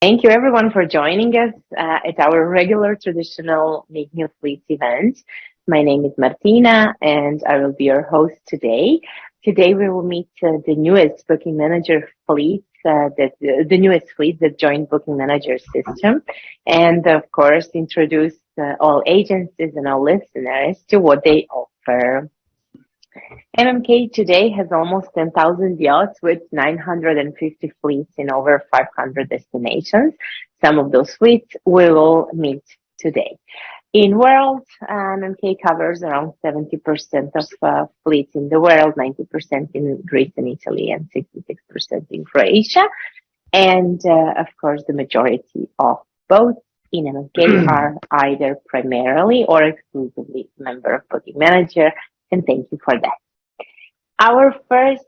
Thank you everyone for joining us at our regular traditional Make New Fleets event. My name is Martina and I will be your host today. Today we will meet the newest booking manager fleets, the newest fleets that joined booking manager system, and of course introduce all agencies and all listeners to what they offer. MMK today has almost 10,000 yachts with 950 fleets in over 500 destinations. Some of those fleets we will meet today. In world, MMK covers around 70% of fleets in the world, 90% in Greece and Italy, and 66% in Croatia. And of course, the majority of boats in MMK are either primarily or exclusively member of booking manager. And thank you for that. Our first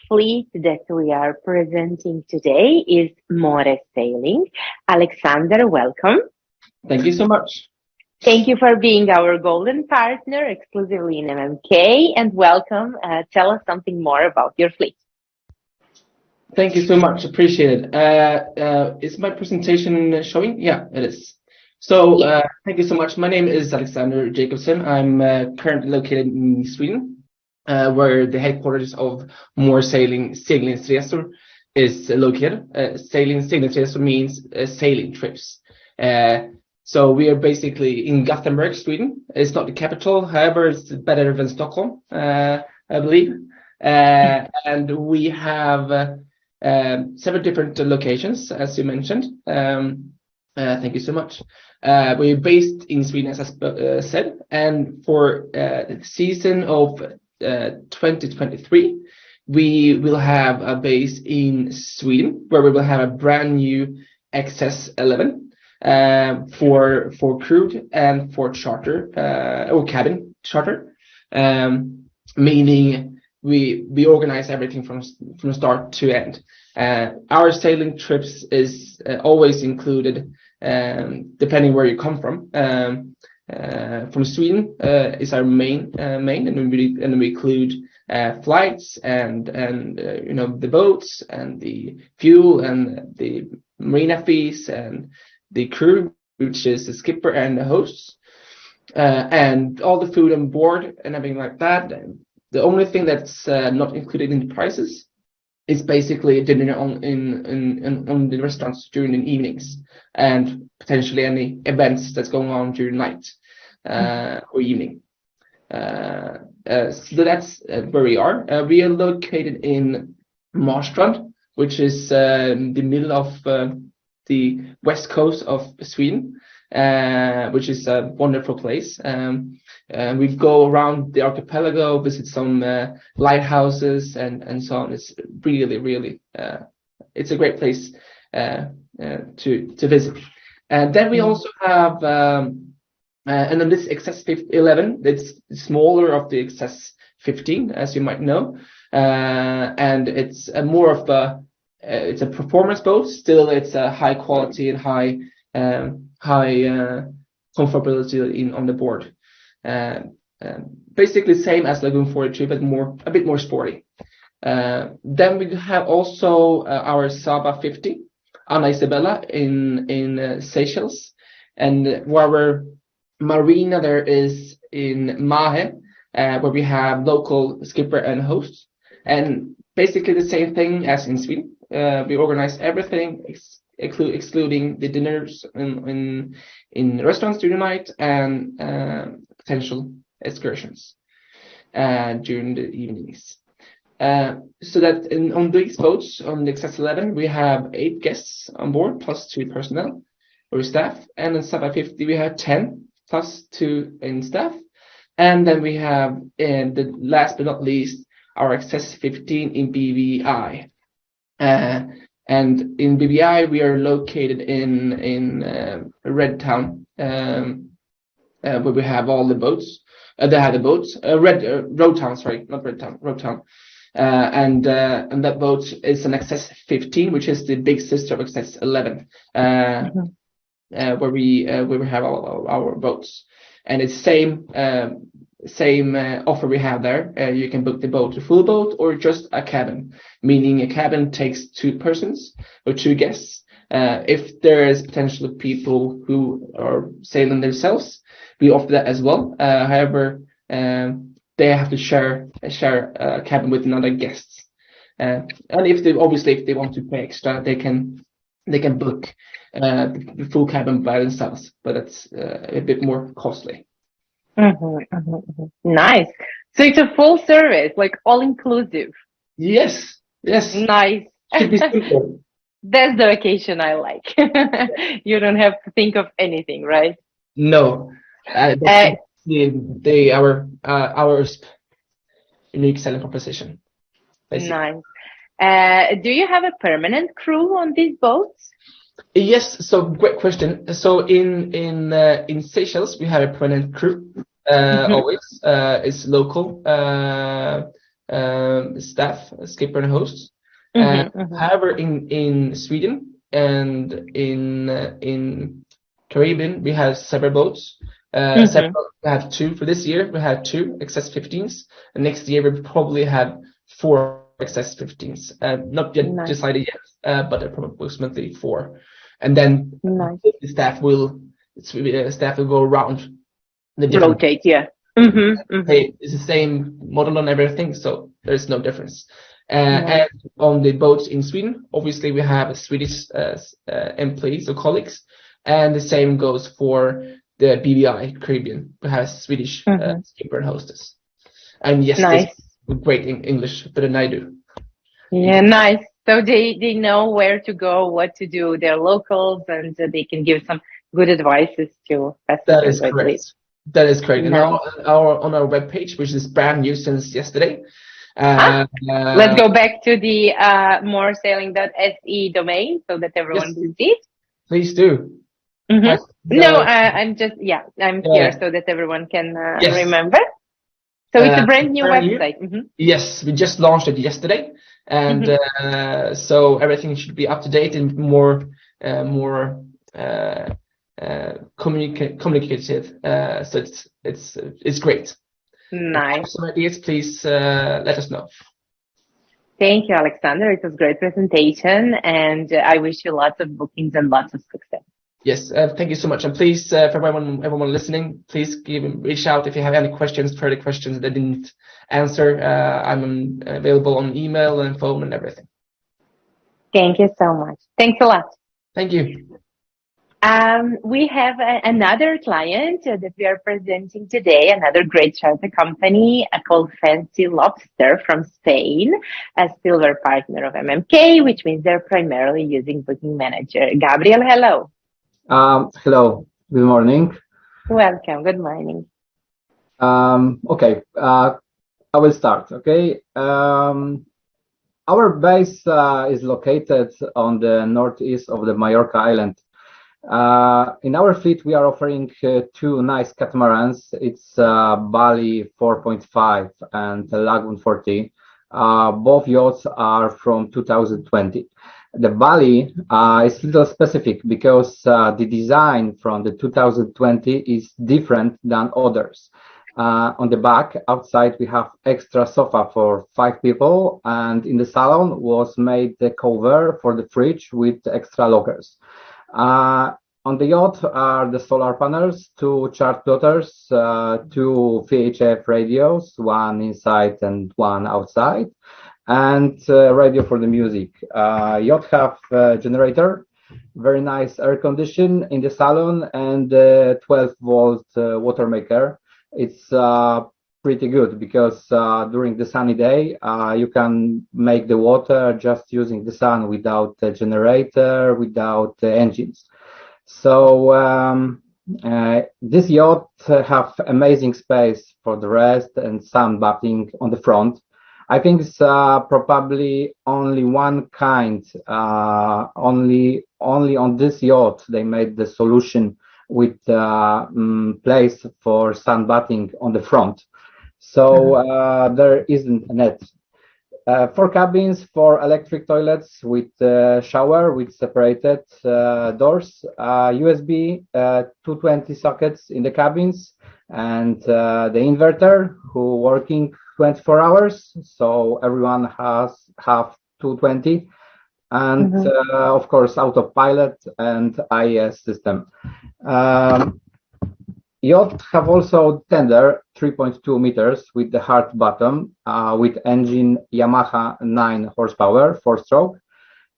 fleet that we are presenting today is More Sailing. Alexander, welcome. Thank you so much. Thank you for being our golden partner exclusively in MMK, and welcome. Tell us something more about your fleet. Thank you so much. Appreciate it. Is my presentation showing? Yeah, it is. So thank you so much. My name is Alexander Jacobson. I'm currently located in Sweden, where the headquarters of More Sailing SEGLINGSRESOR is located. SEGLINGSRESOR means sailing trips. So we are basically in Gothenburg, Sweden. It's not the capital, however, it's better than Stockholm, I believe. And we have several different locations, as you mentioned. Thank you so much. We're based in Sweden, as I said, and for the season of 2023, we will have a base in Sweden, where we will have a brand new XS11 for crude and for charter or cabin charter, meaning we organize everything from start to end. Our sailing trips is always included, depending where you come from. From Sweden is our main, and we include flights and you know, the boats and the fuel and the marina fees and the crew, which is the skipper and the hosts, and all the food on board and everything like that. The only thing that's not included in the prices is basically dinner on the restaurants during the evenings, and potentially any events that's going on during night or evening. So that's where we are. We are located in Marstrand, which is the middle of the west coast of Sweden, which is a wonderful place. We go around the archipelago, visit some lighthouses and so on. It's really it's a great place to visit. And then we also have and then this XS11, it's smaller of the XS15, as you might know, and it's more of a it's a performance boat. Still, it's a high quality and high comfortability on the board. Basically same as Lagoon 42, but a bit more sporty. Then we have also our Saba 50, Anna Isabella in Seychelles, and our marina there is in Mahe, where we have local skipper and hosts, and basically the same thing as in Sweden. We organize everything excluding the dinners in restaurants during the night and potential excursions during the evenings. So that on these boats, on the XS11, we have 8 guests on board plus 2 personnel or staff, and in Saba 50 we have 10 plus 2 in staff, and then we have, the last but not least, our XS15 in BVI. And in BVI, we are located in Red Town, where we have all the boats. They have the boats, Road Town, sorry, not Red Town, Road Town. And that boat is an XS15, which is the big sister of XS11, where we have all our boats. And it's same offer we have there. You can book the boat, a full boat, or just a cabin, meaning a cabin takes 2 persons or 2 guests, If there is potentially people who are sailing themselves, we offer that as well. However, they have to share a cabin with another guests. And if they want to pay extra, they can book the full cabin by themselves, but it's a bit more costly. Nice. So it's a full service, like all inclusive. Yes, yes. Nice. Should be simple. That's the vacation I like. You don't have to think of anything, right? No, that's our unique selling proposition, basically. Nice. Do you have a permanent crew on these boats? Yes, so great question. So in Seychelles we have a permanent crew. Always it's local staff, skipper and hosts. However, in Sweden and in Caribbean we have several boats. We have two for this year. We have two XS15s, and next year we probably have 4 XS15s. Not yet decided yet, but approximately 4. And then the staff will go around the different. Rotate, yeah. It's the same model on everything, so there's no difference. And on the boats in Sweden, obviously we have Swedish employees or colleagues, and the same goes for the BVI Caribbean, who has Swedish skipper and hostess. And yes, they speak great English, better than I do. Yeah, nice. So they know where to go, what to do. They're locals, and they can give some good advices to passengers. That is correct. That is correct. And on our webpage, which is brand new since yesterday. Let's go back to the moresailing.se domain so that everyone can see it. Please do. I'm here so that everyone can remember. So it's a brand new website. Yes, we just launched it yesterday, and so everything should be up to date and more communicative. So it's great. Nice. If you have some ideas, please let us know. Thank you, Alexander. It was a great presentation, and I wish you lots of bookings and lots of success. Yes, thank you so much. And please, for everyone listening, please reach out if you have any further questions that I didn't answer. I'm available on email and phone and everything. Thank you so much. Thanks a lot. Thank you. We have another client that we are presenting today, another great charter company called Fancy Lobster from Spain, a silver partner of MMK, which means they're primarily using Booking Manager. Gabriel, hello. Hello, good morning. Welcome, good morning. Okay, I will start, okay? Our base is located on the northeast of the Mallorca island. In our fleet, we are offering 2 nice catamarans. It's Bali 4.5 and Lagoon 40. Both yachts are from 2020. The Bali is a little specific because the design from the 2020 is different than others. On the back, outside, we have extra sofa for 5 people, and in the salon was made the cover for the fridge with extra lockers. On the yacht are the solar panels, 2 chart plotters, 2 VHF radios, 1 inside and 1 outside, and radio for the music. Yacht have generator, very nice air condition in the salon, and 12-volt water maker. It's pretty good because during the sunny day you can make the water just using the sun without a generator, without engines. So this yacht have amazing space for the rest and sun bathing on the front. I think it's probably only one kind, only on this yacht they made the solution with place for sunbathing on the front. So there isn't a net. 4 cabins, 4 electric toilets with shower with separated doors, USB 220 sockets in the cabins, and the inverter who working 24 hours. So everyone have 220. and of course autopilot and IES system. Yacht have also tender 3.2 meters with the hard bottom with engine Yamaha 9 horsepower 4-stroke.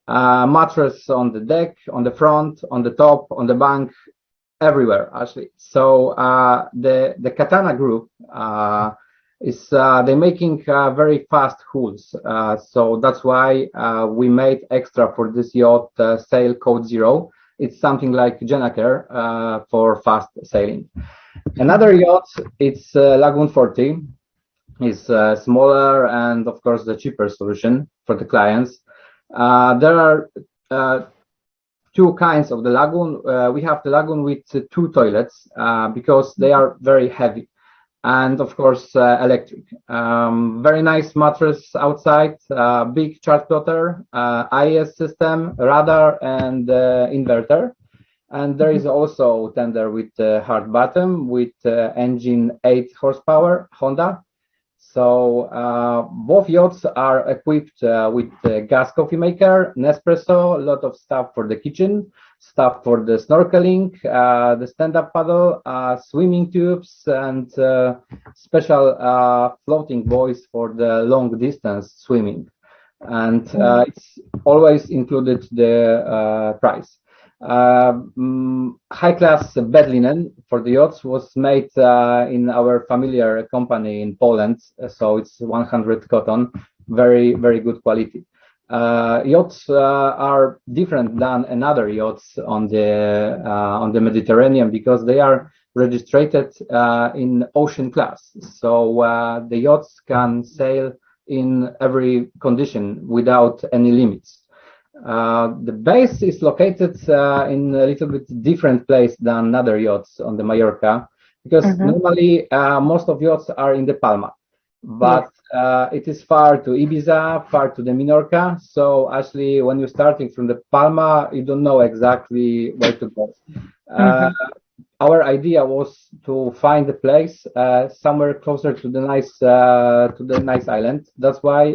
Mattress on the deck, on the front, on the top, on the bank, everywhere actually. So the Katana group is they're making very fast hulls. So that's why we made extra for this yacht sail code 0. It's something like Jenaker for fast sailing. Another yacht, it's Lagoon 40. It's smaller and of course the cheaper solution for the clients. There are two kinds of the Lagoon. We have the Lagoon with 2 toilets because they are very heavy, and of course electric. Very nice mattress outside, big chart plotter, IES system, radar, and inverter. And there is also tender with hard bottom with engine 8 horsepower Honda. So both yachts are equipped with gas coffee maker, Nespresso, a lot of stuff for the kitchen, stuff for the snorkeling, the stand-up paddle, swimming tubes, and special floating buoys for the long distance swimming. And it's always included the price. High-class bed linen for the yachts was made in our familiar company in Poland, so it's 100 cotton, very, very good quality. Yachts are different than another yachts on the Mediterranean because they are registered in ocean class. So the yachts can sail in every condition without any limits. The base is located in a little bit different place than other yachts on the Mallorca, because normally most of yachts are in the Palma, but it is far to Ibiza, far to the Minorca. So actually, when you're starting from the Palma, you don't know exactly where to go. Our idea was to find a place somewhere closer to the nice island. That's why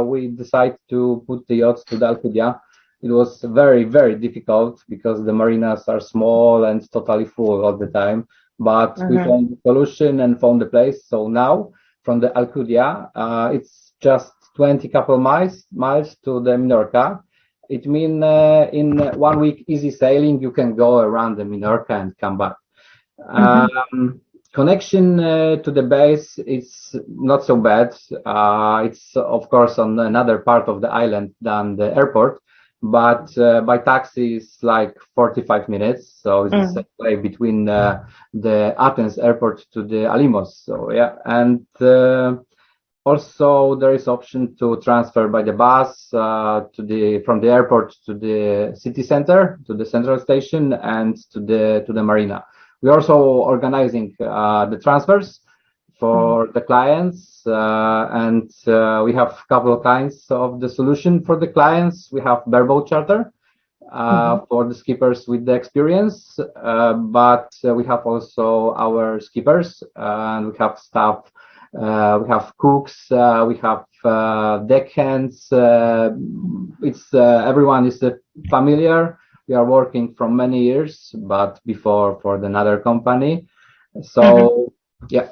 we decided to put the yachts to the Alcudia. It was very, very difficult because the marinas are small and totally full all the time. But we found the solution and found the place. So now from the Alcudia, it's just 20 couple miles to the Minorca. It means in 1 week easy sailing, you can go around the Minorca and come back. Connection to the base is not so bad. It's of course on another part of the island than the airport, but by taxi it's like 45 minutes. So it's the same way between the Athens airport to the Alimos. So yeah, and also there is option to transfer by the bus from the airport to the city center, to the central station, and to the marina. We're also organizing the transfers for the clients, and we have a couple of kinds of the solution for the clients. We have bareboat charter for the skippers with the experience, but we have also our skippers, and we have staff, we have cooks, we have deckhands. It's everyone is familiar. We are working from many years, but before for another company. So yeah,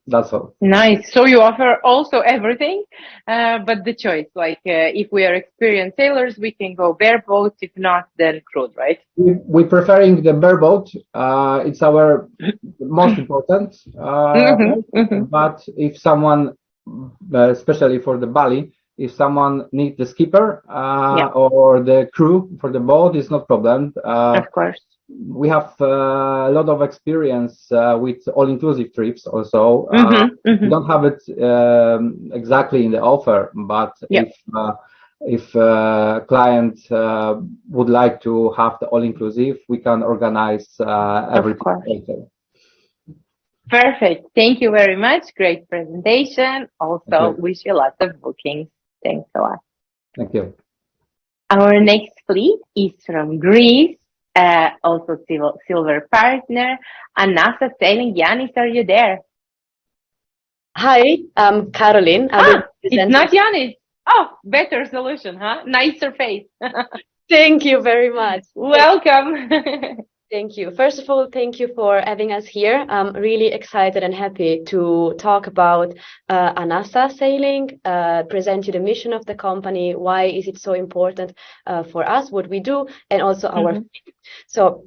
that's all. Nice. So you offer also everything, but the choice, like if we are experienced sailors, we can go bareboat. If not, then cruise, right? We're preferring the bareboat. It's our most important. But if someone, especially for the Bali, if someone needs the skipper or the crew for the boat, it's no problem. Of course. We have a lot of experience with all-inclusive trips also. We don't have it exactly in the offer, but if client would like to have the all-inclusive, we can organize everything. Perfect. Thank you very much. Great presentation. Also, wish you lots of bookings. Thanks a lot. Thank you. Our next fleet is from Greece, also silver partner, ANASSA Sailing. Yanis, are you there? Hi, I'm Caroline. It's not Yanis. Oh, better solution, huh? Nicer face. Thank you very much. Welcome. Thank you. First of all, thank you for having us here. I'm really excited and happy to talk about ANASSA sailing, present you the mission of the company, why is it so important for us, what we do, and also our fleet. So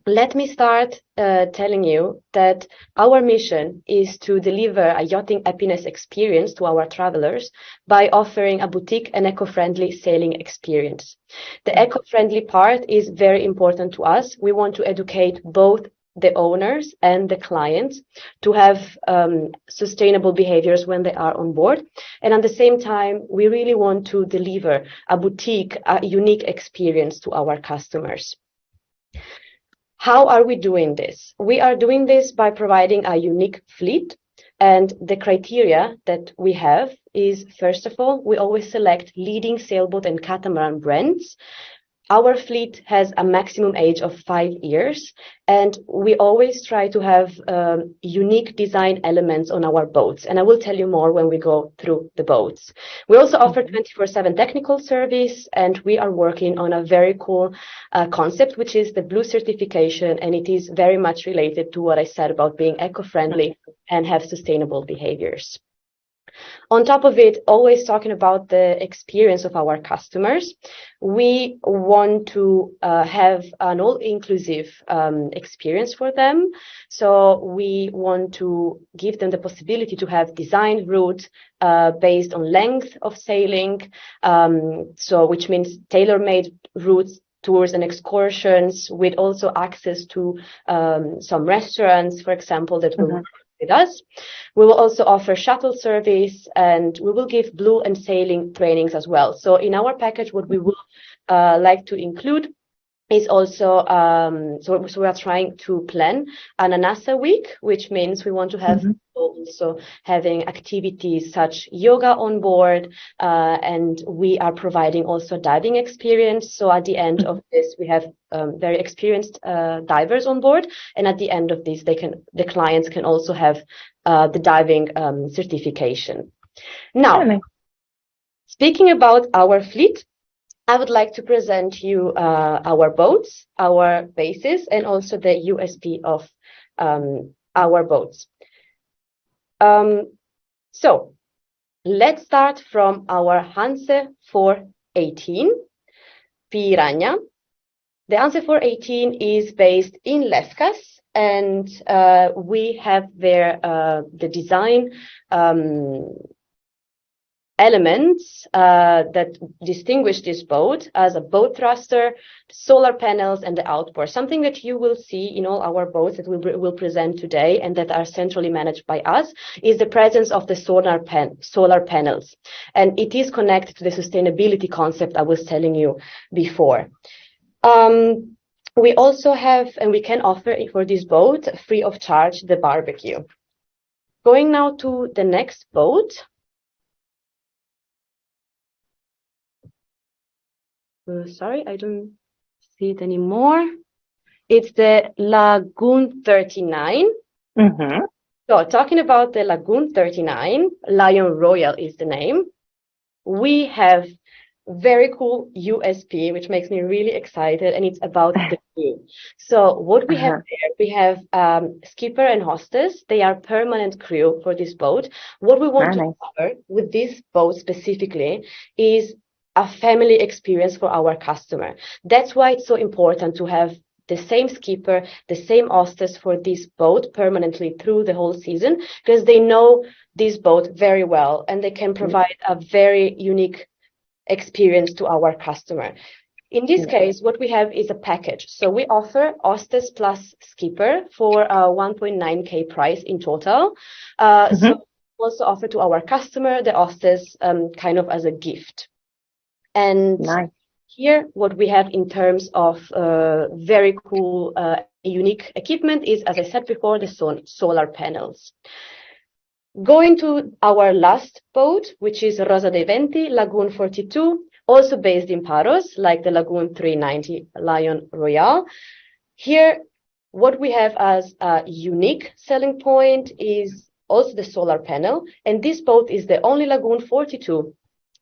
let me start telling you that our mission is to deliver a yachting happiness experience to our travelers by offering a boutique and eco-friendly sailing experience. The eco-friendly part is very important to us. We want to educate both the owners and the clients to have sustainable behaviors when they are on board. And at the same time, we really want to deliver a boutique, a unique experience to our customers. How are we doing this? We are doing this by providing a unique fleet, and the criteria that we have is, first of all, we always select leading sailboat and catamaran brands. Our fleet has a maximum age of 5 years, and we always try to have unique design elements on our boats. And I will tell you more when we go through the boats. We also offer 24/7 technical service, and we are working on a very cool concept, which is the Blue certification, and it is very much related to what I said about being eco-friendly and have sustainable behaviors. On top of it, always talking about the experience of our customers, we want to have an all-inclusive experience for them. So we want to give them the possibility to have design routes based on length of sailing, which means tailor-made routes, tours and excursions, with also access to some restaurants, for example, that will work with us. We will also offer shuttle service, and we will give blue and sailing trainings as well. So in our package, what we would like to include is also, so we are trying to plan an ANASSA week, which means we want to have also having activities such yoga on board, and we are providing also diving experience. So at the end of this, we have very experienced divers on board, and at the end of this, the clients can also have the diving certification. Now, speaking about our fleet, I would like to present you our boats, our bases, and also the USP of our boats. So let's start from our Hanse 418 Piranha. The Hanse 418 is based in Lescas, and we have there the design elements that distinguish this boat as a boat thruster, solar panels, and the outboard. Something that you will see in all our boats that we will present today and that are centrally managed by us is the presence of the solar panels. And it is connected to the sustainability concept I was telling you before. We also have, and we can offer for this boat free of charge, the barbecue. Going now to the next boat. Sorry, I don't see it anymore. It's the Lagoon 39. So talking about the Lagoon 39, Lion Royal is the name. We have very cool USP, which makes me really excited, and it's about the crew. So what we have there, we have skipper and hostess. They are permanent crew for this boat. What we want to cover with this boat specifically is a family experience for our customer. That's why it's so important to have the same skipper, the same hostess for this boat permanently through the whole season, because they know this boat very well and they can provide a very unique experience to our customer. In this case, what we have is a package. So we offer hostess plus skipper for a 1.9K price in total. So we also offer to our customer the hostess kind of as a gift. And here, what we have in terms of very cool, unique equipment is, as I said before, the solar panels. Going to our last boat, which is Rosa dei Venti, Lagoon 42, also based in Paros, like the Lagoon 390 Lion Royal. Here, what we have as a unique selling point is also the solar panel, and this boat is the only Lagoon 42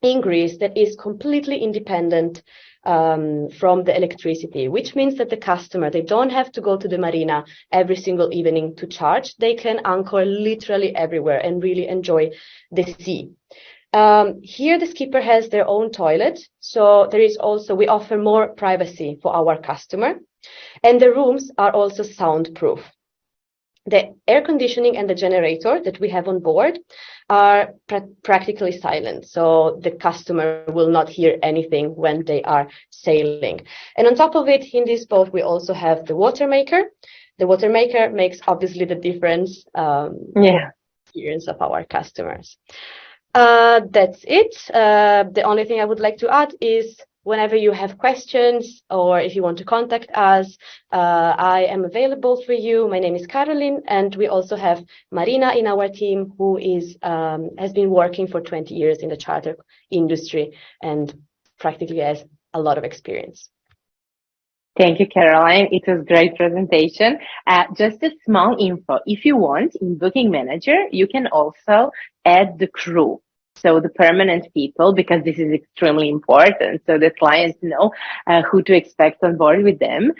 in Greece that is completely independent from the electricity, which means that the customer, they don't have to go to the marina every single evening to charge. They can anchor literally everywhere and really enjoy the sea. Here the skipper has their own toilet, so there is also, we offer more privacy for our customer, and the rooms are also soundproof. The air conditioning and the generator that we have on board are practically silent, so the customer will not hear anything when they are sailing. And on top of it, in this boat, we also have the water maker. The water maker makes obviously the difference experience of our customers. That's it. The only thing I would like to add is whenever you have questions or if you want to contact us, I am available for you. My name is Caroline, and we also have Marina in our team, who is has been working for 20 years in the charter industry and practically has a lot of experience. Thank you, Caroline. It was a great presentation. Just a small info. If you want, in Booking Manager, you can also add the crew. So the permanent people, because this is extremely important, so that clients know who to expect on board with them.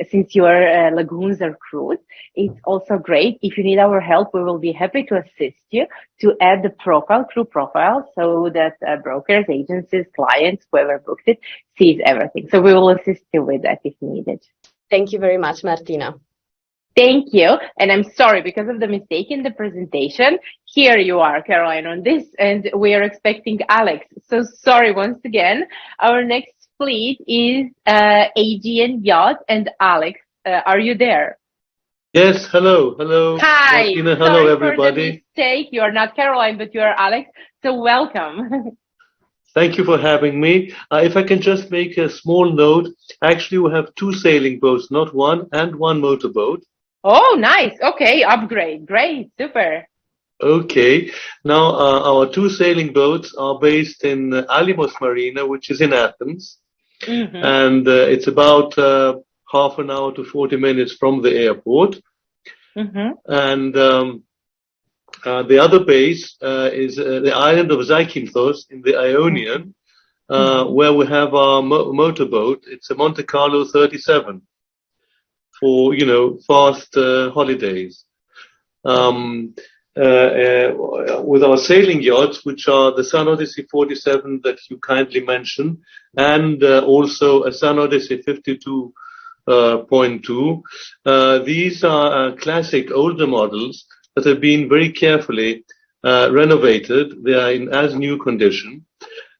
Since your lagoons are crewed, it's also great. If you need our help, we will be happy to assist you to add the crew profile, so that brokers, agencies, clients, whoever booked it, sees everything. So we will assist you with that if needed. Thank you very much, Martina. Thank you. And I'm sorry, because of the mistake in the presentation, here you are, Caroline, on this, and we are expecting Alex. So sorry once again. Our next fleet is AEGEAN Yacht, and Alex, are you there? Yes, hello. Hi. Martina, hello, sorry everybody. For the mistake. You are not Caroline, but you are Alex. So welcome. Thank you for having me. If I can just make a small note, actually we have 2 sailing boats, not one, and 1 motorboat. Oh, nice. Okay, upgrade. Great, super. Okay. Now, our 2 sailing boats are based in Alimos Marina, which is in Athens. Mm-hmm. And it's about half an hour to 40 minutes from the airport. Mm-hmm. And the other base is the island of Zakynthos in the Ionian, where we have our motorboat. It's a Monte Carlo 37 for, fast holidays. With our sailing yachts, which are the Sun Odyssey 47 that you kindly mentioned, and also a Sun Odyssey 52.2. These are classic older models that have been very carefully renovated. They are in as new condition,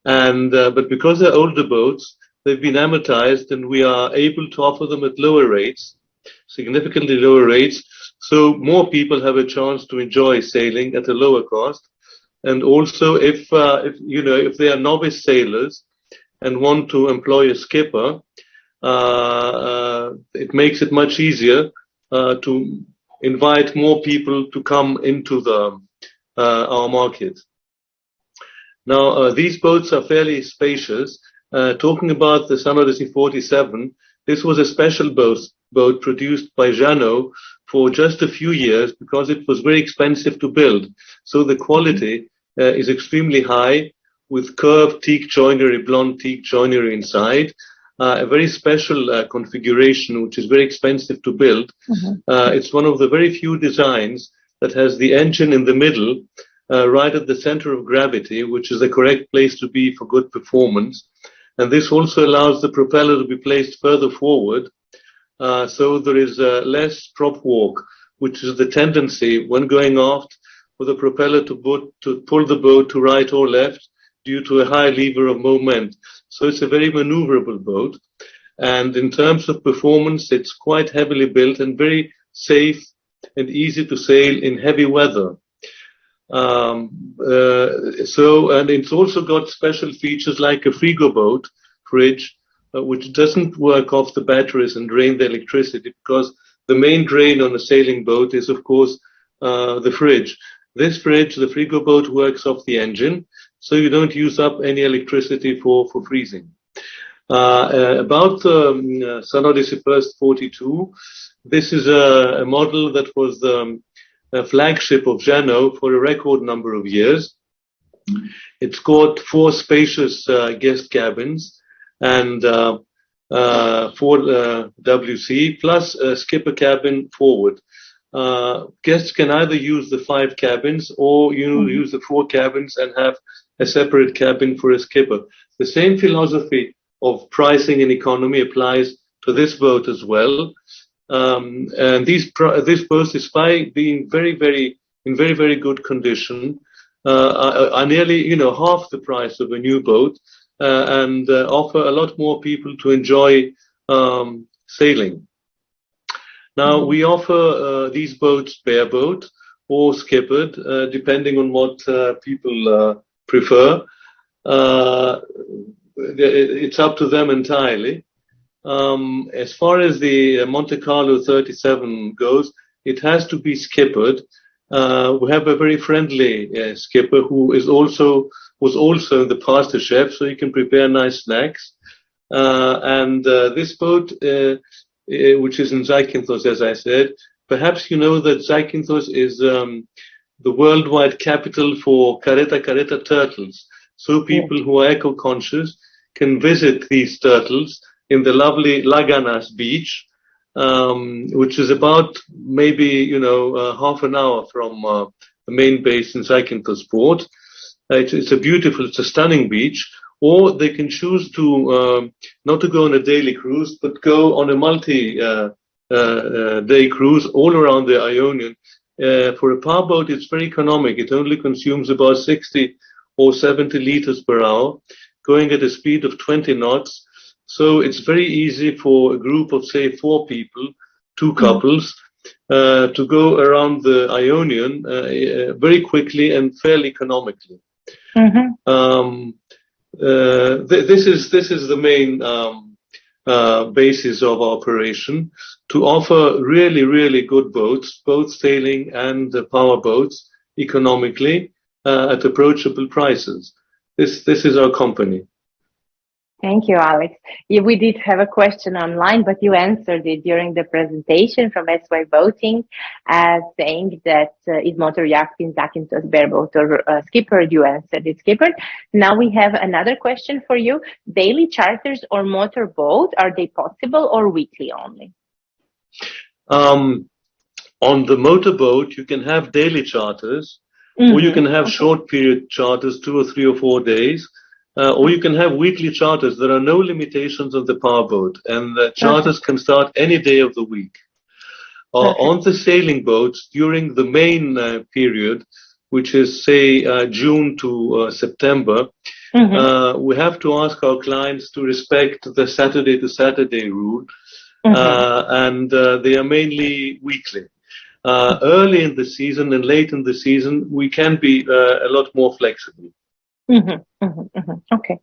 and but because they're older boats, they've been amortized, and we are able to offer them at lower rates, significantly lower rates, so more people have a chance to enjoy sailing at a lower cost. And also, if they are novice sailors and want to employ a skipper, it makes it much easier to invite more people to come into our market. Now, these boats are fairly spacious. Talking about the Sun Odyssey 47, this was a special boat produced by Jeannot for just a few years because it was very expensive to build. So the quality is extremely high, with curved teak joinery, blonde teak joinery inside. A very special configuration, which is very expensive to build. It's one of the very few designs that has the engine in the middle, right at the center of gravity, which is the correct place to be for good performance. And this also allows the propeller to be placed further forward, so there is less prop walk, which is the tendency when going aft for the propeller to pull the boat to right or left due to a high lever of moment. So it's a very maneuverable boat. And in terms of performance, it's quite heavily built and very safe and easy to sail in heavy weather. And it's also got special features like a frigo boat, fridge, which doesn't work off the batteries and drain the electricity, because the main drain on a sailing boat is, of course, the fridge. This fridge, the frigo boat, works off the engine, so you don't use up any electricity for freezing. About Sun Odyssey First 42, this is a model that was a flagship of Jeannot for a record number of years. It's got 4 spacious guest cabins and 4 WC plus a skipper cabin forward. Guests can either use the 5 cabins or use the 4 cabins and have a separate cabin for a skipper. The same philosophy of pricing and economy applies to this boat as well. And this boat, despite being in very good condition, are nearly half the price of a new boat, and offer a lot more people to enjoy sailing. Now we offer these boats bareboat or skippered, depending on what people prefer. It's up to them entirely. As far as the Monte Carlo 37 goes, it has to be skippered. We have a very friendly skipper who was also in the past a chef, so he can prepare nice snacks. And this boat, which is in Zakynthos, as I said, perhaps you know that Zakynthos is the worldwide capital for careta turtles. So people who are eco-conscious can visit these turtles in the lovely Laganas beach, which is about maybe half an hour from the main base in Zakynthos port. It's a stunning beach. Or they can choose to not to go on a daily cruise, but go on a multi-day cruise all around the Ionian. For a powerboat, it's very economic. It only consumes about 60 or 70 liters per hour, going at a speed of 20 knots. So it's very easy for a group of, say, 4 people, 2 couples, to go around the Ionian very quickly and fairly economically. This is the main basis of operation, to offer really good boats, both sailing and power boats, economically at approachable prices. This is our company. Thank you, Alex. Yeah, we did have a question online, but you answered it during the presentation from SY Boating, saying that is motor yacht in Zakynthos bareboat or skippered? You answered it, skippered. Now we have another question for you. Daily charters or motor boat, are they possible or weekly only? On the motorboat, you can have daily charters, or you can have short period charters, 2 or 3 or 4 days. Or you can have weekly charters. There are no limitations on the powerboat, and the charters can start any day of the week. On the sailing boats, during the main period, which is, say, June to September, we have to ask our clients to respect the Saturday to Saturday rule, and they are mainly weekly. Early in the season and late in the season, we can be a lot more flexible. Okay.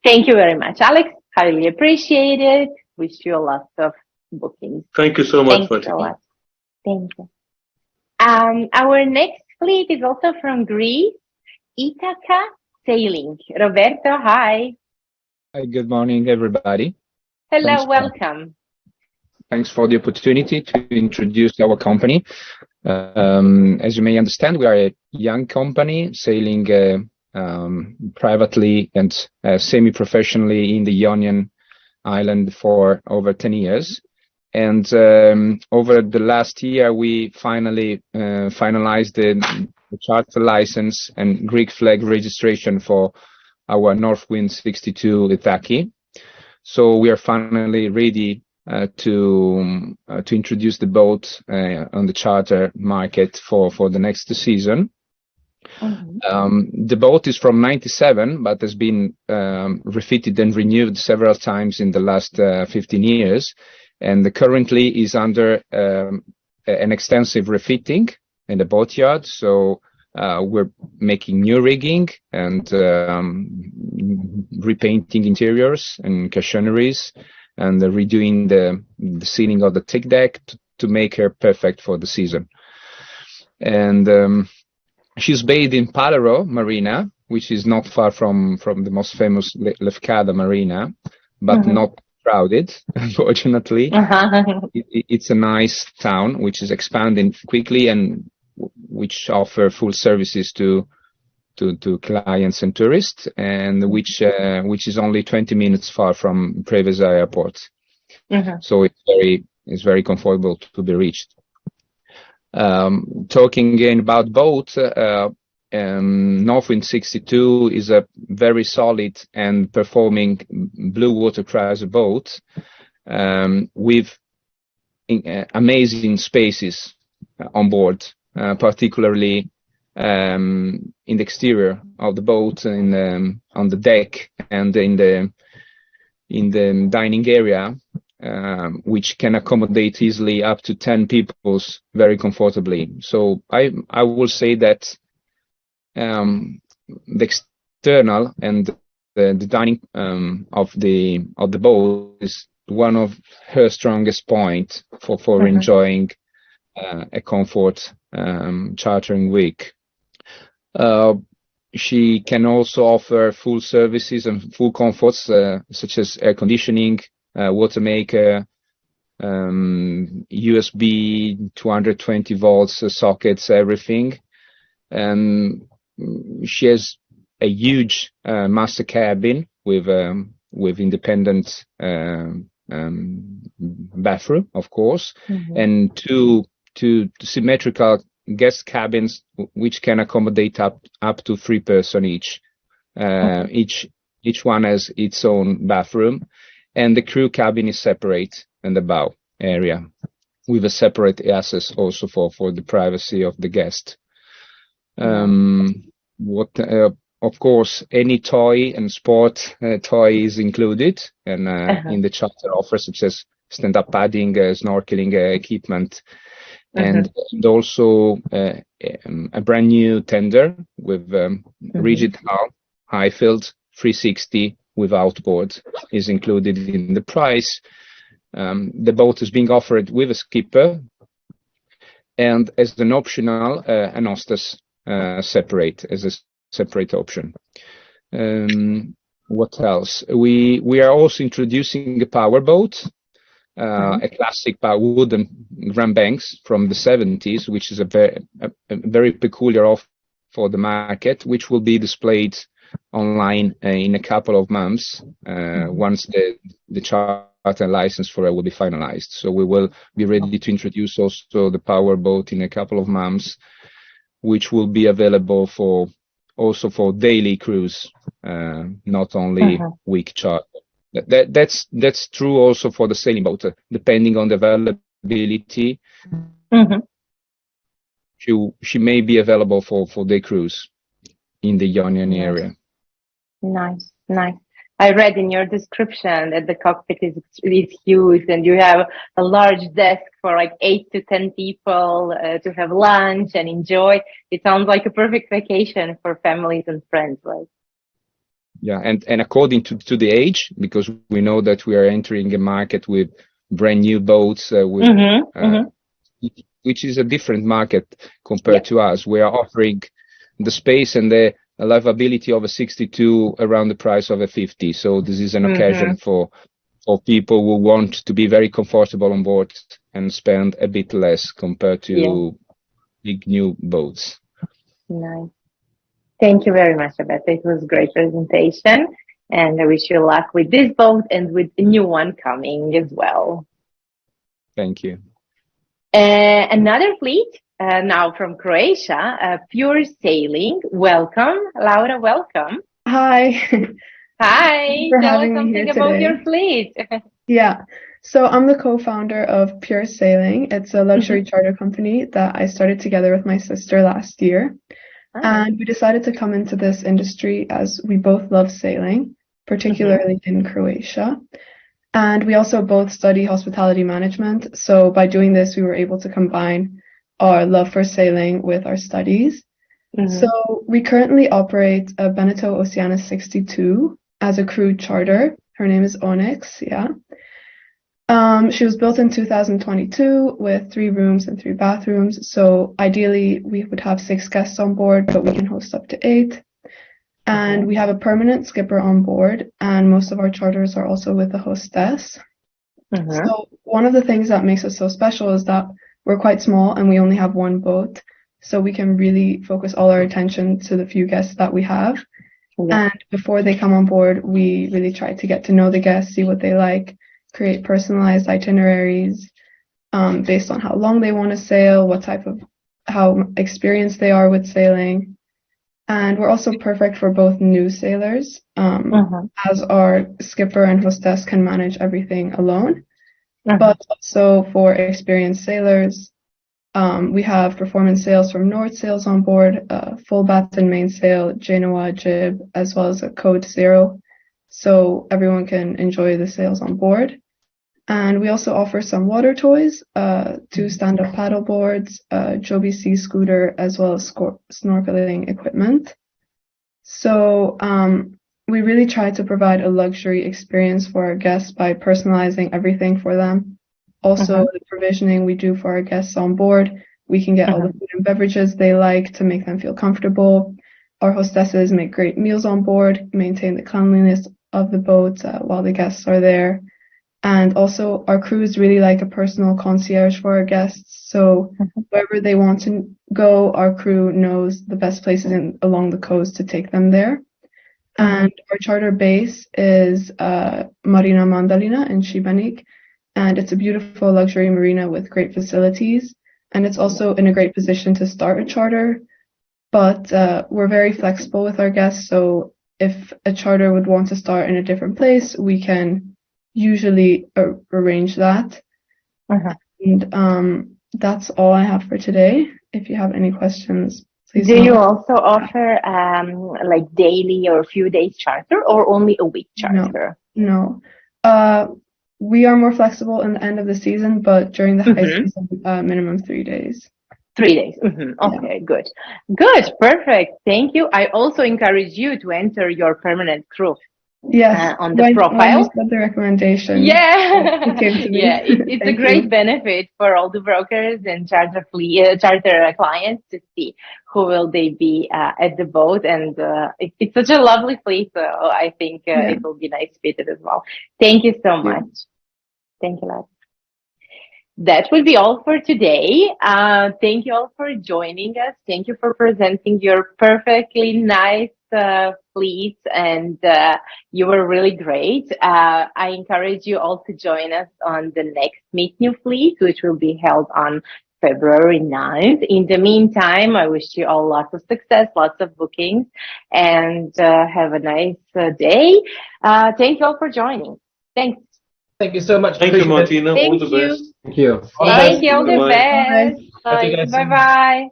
Thank you very much, Alex. Highly appreciate it. Wish you a lot of bookings. Thank you so much, Thanks a lot. Thank you. Our next fleet is also from Greece, ITHACA Sailing. Roberto, hi. Hi, good morning, everybody. Hello, welcome. Thanks for the opportunity to introduce our company. As you may understand, we are a young company sailing privately and semi-professionally in the Ionian Island for over 10 years. And over the last year, we finally finalized the charter license and Greek flag registration for our Northwind 62 ITHACA. So we are finally ready to introduce the boat on the charter market for the next season. The boat is from '97, but has been refitted and renewed several times in the last 15 years, and currently is under an extensive refitting in the boatyard. So we're making new rigging and repainting interiors and caissonneries, and redoing the ceiling of the thick deck to make her perfect for the season. And she's based in Palaro Marina, which is not far from the most famous Lefkada Marina, but not crowded, unfortunately. It's a nice town which is expanding quickly and which offer full services to to clients and tourists, and which is only 20 minutes far from Preveza Airport. So it's very comfortable to be reached. Talking again about boat, Northwind 62 is a very solid and performing blue water cruiser boat with amazing spaces on board, particularly in the exterior of the boat, on the deck, and in the dining area, which can accommodate easily up to 10 people very comfortably. So I will say that the external and the dining of the boat is one of her strongest points for enjoying a comfort chartering week. She can also offer full services and full comforts such as air conditioning, water maker, USB 220 volts sockets, everything. She has a huge master cabin with independent bathroom, of course, and two symmetrical guest cabins which can accommodate up to 3 persons each. Each one has its own bathroom, and the crew cabin is separate in the bow area with a separate access also for the privacy of the guest. Of course, any toy and sport toy is included, and in the charter offers, such as stand-up padding, snorkeling equipment, and also a brand new tender with rigid hull, high-filled 360 with outboard is included in the price. The boat is being offered with a skipper, and as an optional, an hostess separate as a separate option. What else? We are also introducing a power boat, a classic wooden Grand Banks from the 70s, which is a very peculiar offer for the market, which will be displayed online in a couple of months once the charter license for it will be finalized. So we will be ready to introduce also the power boat in a couple of months, which will be available also for daily cruise, not only week charter. That's true also for the sailing boat, depending on the availability. She may be available for day cruise in the Ionian area. Nice. I read in your description that the cockpit is huge, and you have a large desk for like 8 to 10 people to have lunch and enjoy. It sounds like a perfect vacation for families and friends, right? Yeah, and according to the age, because we know that we are entering a market with brand new boats, which is a different market compared to us. We are offering the space and the livability of a 62 around the price of a 50. So this is an occasion for people who want to be very comfortable on board and spend a bit less compared to big new boats. Nice. Thank you very much, Roberta. It was a great presentation, and I wish you luck with this boat and with the new one coming as well. Thank you. Another fleet, now from Croatia, Pure Sailing. Welcome, Laura, welcome. Hi. Hi, tell us something about your fleet. Yeah, so I'm the co-founder of Pure Sailing. It's a luxury charter company that I started together with my sister last year. And we decided to come into this industry as we both love sailing, particularly in Croatia. And we also both study hospitality management. So by doing this, we were able to combine our love for sailing with our studies. So we currently operate a Beneteau Oceanus 62 as a crew charter. Her name is Onyx, she was built in 2022 with 3 rooms and 3 bathrooms. So ideally, we would have 6 guests on board, but we can host up to 8. And we have a permanent skipper on board, and most of our charters are also with a hostess. So one of the things that makes us so special is that we're quite small and we only have 1 boat. so we can really focus all our attention to the few guests that we have. Yeah. And before they come on board, we really try to get to know the guests, see what they like, create personalized itineraries based on how long they want to sail, how experienced they are with sailing. And we're also perfect for both new sailors, as our skipper and hostess can manage everything alone, but also for experienced sailors. We have performance sails from North Sails on board, full batten mainsail, Genoa jib, as well as a code 0, so everyone can enjoy the sails on board. And we also offer some water toys, 2 stand-up paddle boards, Joby Sea scooter, as well as snorkeling equipment. So we really try to provide a luxury experience for our guests by personalizing everything for them. Also, the provisioning we do for our guests on board, we can get all the food and beverages they like to make them feel comfortable. Our hostesses make great meals on board, maintain the cleanliness of the boat while the guests are there. And also, our crew is really like a personal concierge for our guests. So wherever they want to go, our crew knows the best places along the coast to take them there. And our charter base is Marina Mandalina in Šibenik. And it's a beautiful luxury marina with great facilities. And it's also in a great position to start a charter. But we're very flexible with our guests. So if a charter would want to start in a different place, we can usually arrange that. And that's all I have for today. If you have any questions, please. Do you also offer like daily or few days charter, or only a week charter? No. We are more flexible in the end of the season, but during the high season, minimum 3 days. 3 days. Okay, good. Good, perfect. Thank you. I also encourage you to enter your permanent crew. Yes, on the profile. When you said the recommendation, yeah, it came to me. Yeah, it's a great benefit for all the brokers and charter clients to see who will they be at the boat, and it's such a lovely fleet. So I think it will be nice fitted as well. Thank you so much. Thank you, love. That will be all for today. Thank you all for joining us. Thank you for presenting your perfectly nice fleet, and you were really great. I encourage you all to join us on the next Meet New Fleet, which will be held on February 9th. In the meantime, I wish you all lots of success, lots of bookings, and have a nice day. Thank you all for joining. Thanks. Thank you so much. Thank you, Martina. All the best. Thank you. Thank you. All the best. Bye. Bye-bye.